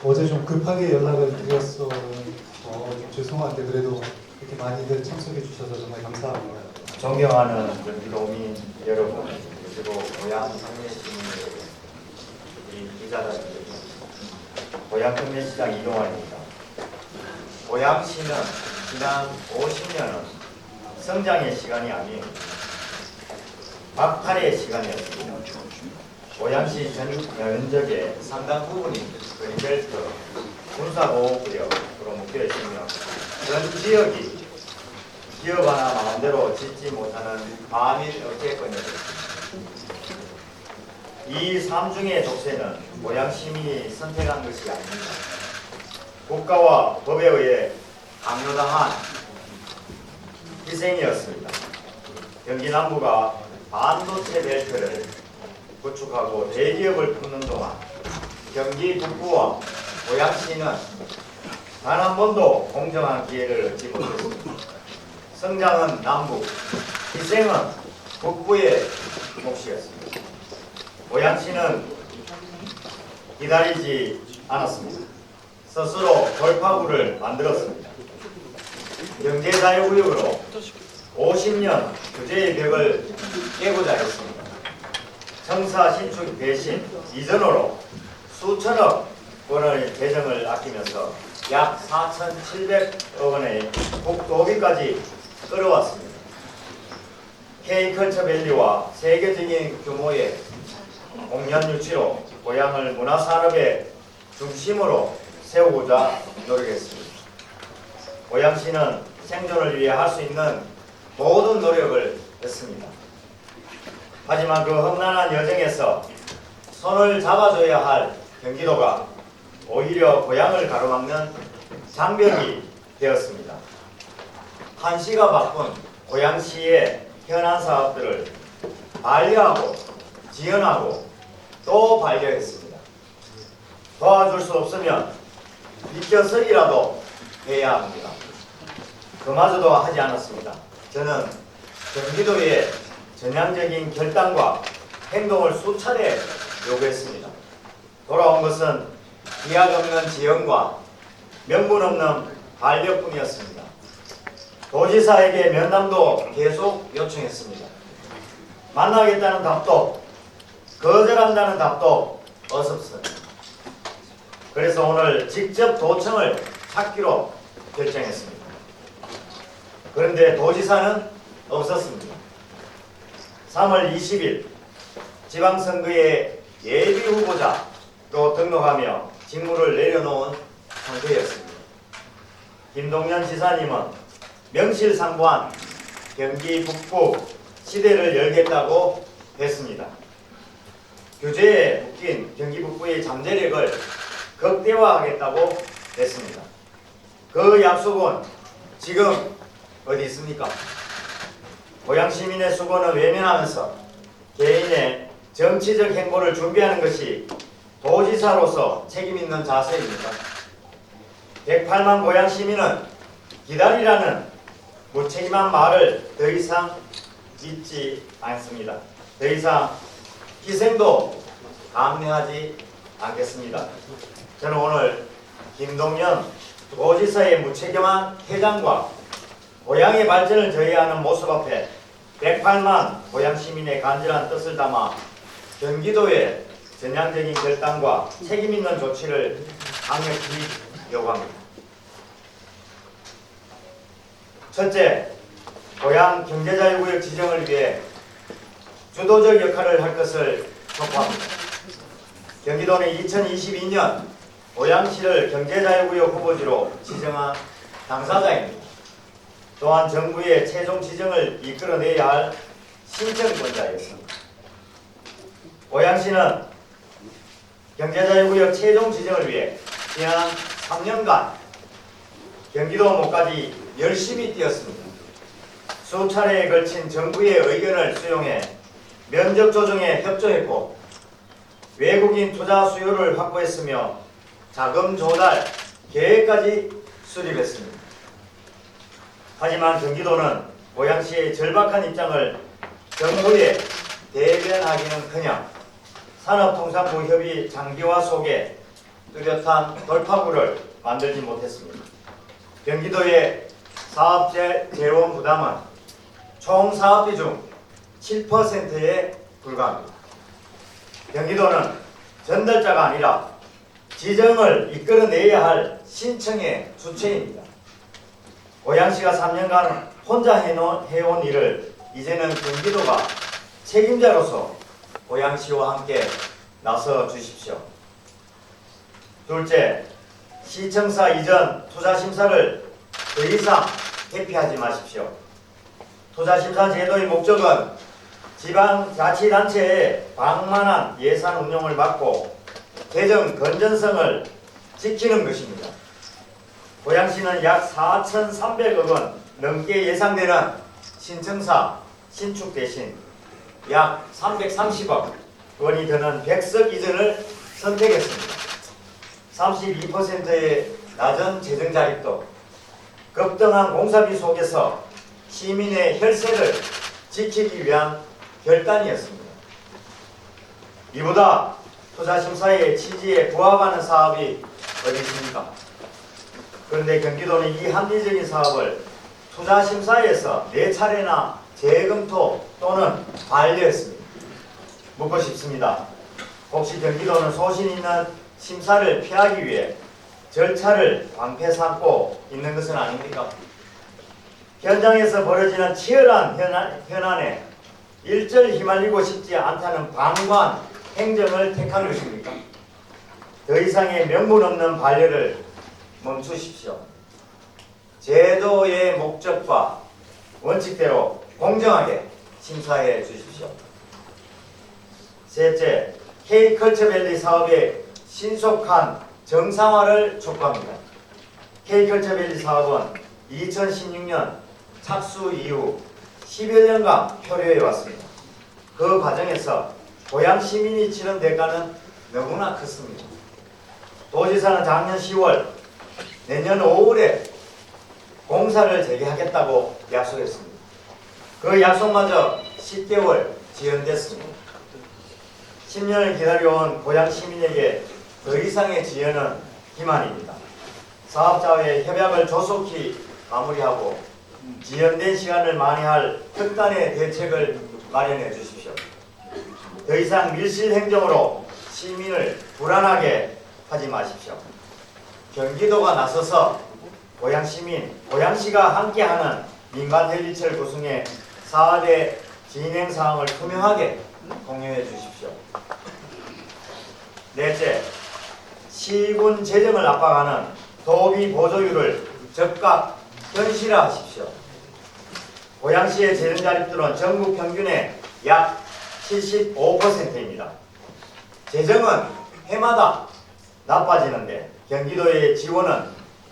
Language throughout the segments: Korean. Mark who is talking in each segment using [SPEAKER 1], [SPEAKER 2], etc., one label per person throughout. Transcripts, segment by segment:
[SPEAKER 1] 어제 좀 급하게 연락을 드렸어. 좀 죄송한데 그래도 이렇게 많이들 참석해 주셔서 정말 감사합니다.
[SPEAKER 2] 존경하는 경기도민 여러분, 그리고 고향 상례시민 우리 기자들, 고향 상례시장 이동환입니다. 고향시는 지난 50년은 성장의 시간이 아닌 박탈의 시간이었습니다. 고향시 전 면적의 상당 부분이 그린벨트 군사보호구역으로 묶여있으며 전 지역이 기업 하나 마음대로 짓지 못하는 과밀 어깨권이었습니다. 이 삼중의 족쇄는 고향 시민이 선택한 것이 아닙니다. 국가와 법에 의해 강요당한 희생이었습니다. 경기 남부가 반도체 벨트를 구축하고 대기업을 품는 동안 경기 북부와 고향시는 단 한 번도 공정한 기회를 얻지 못했습니다. 성장은 남부, 희생은 북부의 몫이었습니다. 고향시는 기다리지 않았습니다. 스스로 돌파구를 만들었습니다. 경제자유구역으로 50년 규제의 벽을 깨고자 했습니다. 청사 신축 대신 이전으로 수천억 원의 재정을 아끼면서 약 4,700억 원의 국도비까지 끌어왔습니다. K컬처밸리와 세계적인 규모의 공연 유치로 고향을 문화산업의 중심으로 세우고자 노력했습니다. 고향시는 생존을 위해 할 수 있는 모든 노력을 했습니다. 하지만 그 험난한 여정에서 손을 잡아줘야 할 경기도가 오히려 고향을 가로막는 장벽이 되었습니다. 한시가 바쁜 고향시의 현안 사업들을 반려하고 지연하고 또 반려했습니다. 도와줄 수 없으면 비껴서기라도 해야 합니다. 그마저도 하지 않았습니다. 저는 경기도의 전향적인 결단과 행동을 수차례 요구했습니다. 돌아온 것은 기약 없는 지연과 명분 없는 반려뿐이었습니다. 도지사에게 면담도 계속 요청했습니다. 만나겠다는 답도, 거절한다는 답도 없었습니다. 그래서 오늘 직접 도청을 찾기로 결정했습니다. 그런데 도지사는 없었습니다. 3월 20일 지방선거의 예비 후보자로 등록하며 직무를 내려놓은 상태였습니다. 김동연 지사님은 명실상부한 경기 북부 시대를 열겠다고 했습니다. 규제에 묶인 경기 북부의 잠재력을 극대화하겠다고 했습니다. 그 약속은 지금 어디 있습니까? 고향 시민의 수고는 외면하면서 개인의 정치적 행보를 준비하는 것이 도지사로서 책임있는 자세입니다. 108만 고향 시민은 기다리라는 무책임한 말을 더 이상 믿지 않습니다. 더 이상 희생도 감내하지 않겠습니다. 저는 오늘 김동연 도지사의 무책임한 퇴장과 고향의 발전을 저해하는 모습 앞에 108만 고향 시민의 간절한 뜻을 담아 경기도의 전향적인 결단과 책임있는 조치를 강력히 요구합니다. 첫째, 고향 경제자유구역 지정을 위해 주도적 역할을 할 것을 촉구합니다. 경기도는 2022년 고향시를 경제자유구역 후보지로 지정한 당사자입니다. 또한 정부의 최종 지정을 이끌어내야 할 신청권자였습니다. 고향시는 경제자유구역 최종 지정을 위해 지난 3년간 경기도 목까지 열심히 뛰었습니다. 수차례에 걸친 정부의 의견을 수용해 면적 조정에 협조했고 외국인 투자 수요를 확보했으며 자금 조달 계획까지 수립했습니다. 하지만 경기도는 고향시의 절박한 입장을 정부에 대변하기는커녕 산업통상부 협의 장기화 속에 뚜렷한 돌파구를 만들지 못했습니다. 경기도의 사업재 재원 부담은 총 사업비 중 7%에 불과합니다. 경기도는 전달자가 아니라 지정을 이끌어내야 할 신청의 주체입니다. 고양시가 3년간 혼자 해온 일을 이제는 경기도가 책임자로서 고양시와 함께 나서 주십시오. 둘째, 시청사 이전 투자심사를 더 이상 회피하지 마십시오. 투자심사 제도의 목적은 지방자치단체의 방만한 예산 운용을 막고 재정 건전성을 지키는 것입니다. 고양시는 약 4,300억 원 넘게 예상되는 신청사 신축 대신 약 330억 원이 드는 백석 이전을 선택했습니다. 32%의 낮은 재정 자립도 급등한 공사비 속에서 시민의 혈세를 지키기 위한 결단이었습니다. 이보다 투자심사의 취지에 부합하는 사업이 어디 있습니까? 그런데 경기도는 이 합리적인 사업을 투자심사에서 4차례나 재검토 또는 반려했습니다. 묻고 싶습니다. 혹시 경기도는 소신 있는 심사를 피하기 위해 절차를 방패 삼고 있는 것은 아닙니까? 현장에서 벌어지는 치열한 현안에 일절 휘말리고 싶지 않다는 방관 행정을 택한 것입니까? 더 이상의 명분 없는 반려를 멈추십시오. 제도의 목적과 원칙대로 공정하게 심사해 주십시오. 셋째, K컬처밸리 사업의 신속한 정상화를 촉구합니다. K컬처밸리 사업은 2016년 착수 이후 10여 년간 표류해 왔습니다. 그 과정에서 고양 시민이 치른 대가는 너무나 컸습니다. 도지사는 작년 10월 내년 5월에 공사를 재개하겠다고 약속했습니다. 그 약속마저 10개월 지연됐습니다. 10년을 기다려온 고양 시민에게 더 이상의 지연은 기만입니다. 사업자와의 협약을 조속히 마무리하고 지연된 시간을 만회할 특단의 대책을 마련해 주십시오. 더 이상 밀실 행정으로 시민을 불안하게 하지 마십시오. 경기도가 나서서 고양시민, 고양시가 함께하는 민간헬리체를 구성해 사업의 진행 사항을 투명하게 공유해 주십시오. 넷째, 시군 재정을 압박하는 도비 보조율을 즉각 현실화하십시오. 고양시의 재정 자립도는 전국 평균의 약 75%입니다. 재정은 해마다 나빠지는데 경기도의 지원은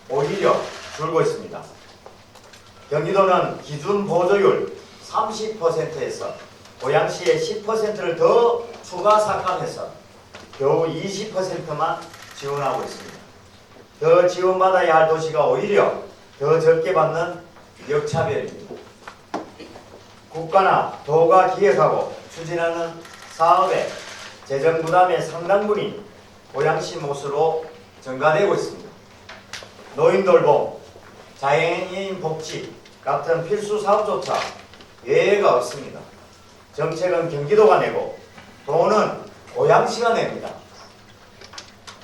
[SPEAKER 2] 오히려 줄고 있습니다. 경기도는 기준 보조율 30%에서 고양시의 10%를 더 추가 삭감해서 겨우 20%만 지원하고 있습니다. 더 지원받아야 할 도시가 오히려 더 적게 받는 역차별입니다. 국가나 도가 기획하고 추진하는 사업의 재정 부담의 상당분이 고양시 몫으로 전가되고 있습니다. 노인 돌봄, 장애인 복지 같은 필수 사업조차 예외가 없습니다. 정책은 경기도가 내고 돈은 고양시가 냅니다.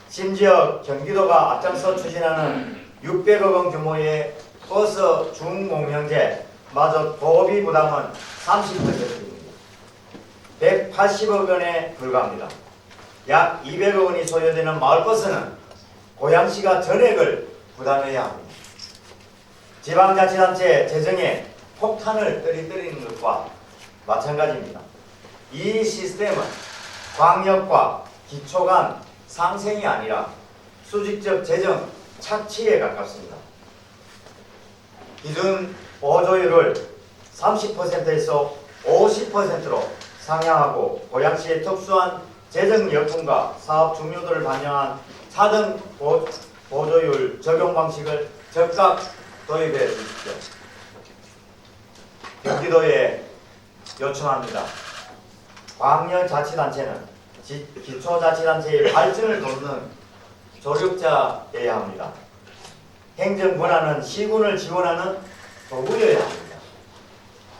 [SPEAKER 2] 심지어 경기도가 앞장서 추진하는 600억 원 규모의 버스 중공영제마저 도비 부담은 30%입니다. 180억 원에 불과합니다. 약 200억 원이 소요되는 마을버스는 고양시가 전액을 부담해야 합니다. 지방자치단체 재정에 폭탄을 떨어뜨리는 것과 마찬가지입니다. 이 시스템은 광역과 기초 간 상생이 아니라 수직적 재정 착취에 가깝습니다. 기준 보조율을 30%에서 50%로 상향하고 고양시의 특수한 재정 여건과 사업 중요도를 반영한 차등 보조율 적용 방식을 즉각 도입해 주십시오. 경기도에 요청합니다. 광역자치단체는 기초자치단체의 발전을 돕는 조력자여야 합니다. 행정 권한은 시군을 지원하는 도구여야 합니다.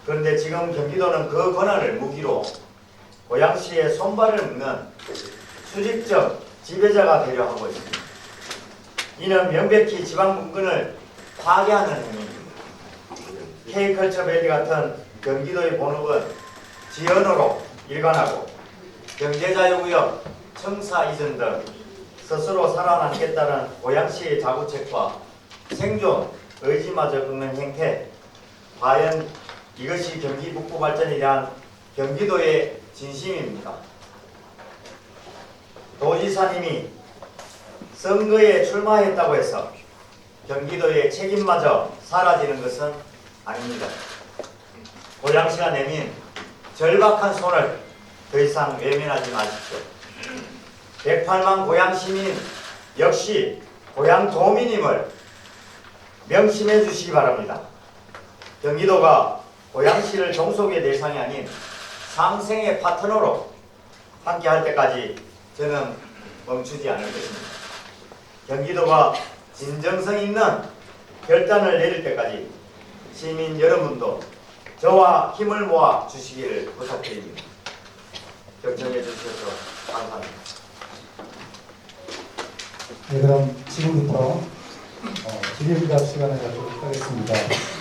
[SPEAKER 2] 그런데 지금 경기도는 그 권한을 무기로 고양시의 손발을 묶는 수직적 지배자가 되려 하고 있습니다. 이는 명백히 지방분권을 파괴하는 행위입니다. K컬처밸리 같은 경기도의 본업은 지연으로 일관하고 경제자유구역, 청사 이전 등 스스로 살아남겠다는 고양시의 자구책과 생존 의지마저 꺾는 행태, 과연 이것이 경기 북부 발전에 대한 경기도의 진심입니까? 도지사님이 선거에 출마했다고 해서 경기도의 책임마저 사라지는 것은 아닙니다. 고양시가 내민 절박한 손을 더 이상 외면하지 마십시오. 108만 고양시민 역시 고양도민임을 명심해 주시기 바랍니다. 경기도가 고양시를 종속의 대상이 아닌 상생의 파트너로 함께 할 때까지 저는 멈추지 않을 것입니다. 경기도가 진정성 있는 결단을 내릴 때까지 시민 여러분도 저와 힘을 모아 주시기를 부탁드립니다. 경청해 주셔서 감사합니다.
[SPEAKER 1] 네, 그럼 지금부터 질의응답 시간을 갖도록 하겠습니다.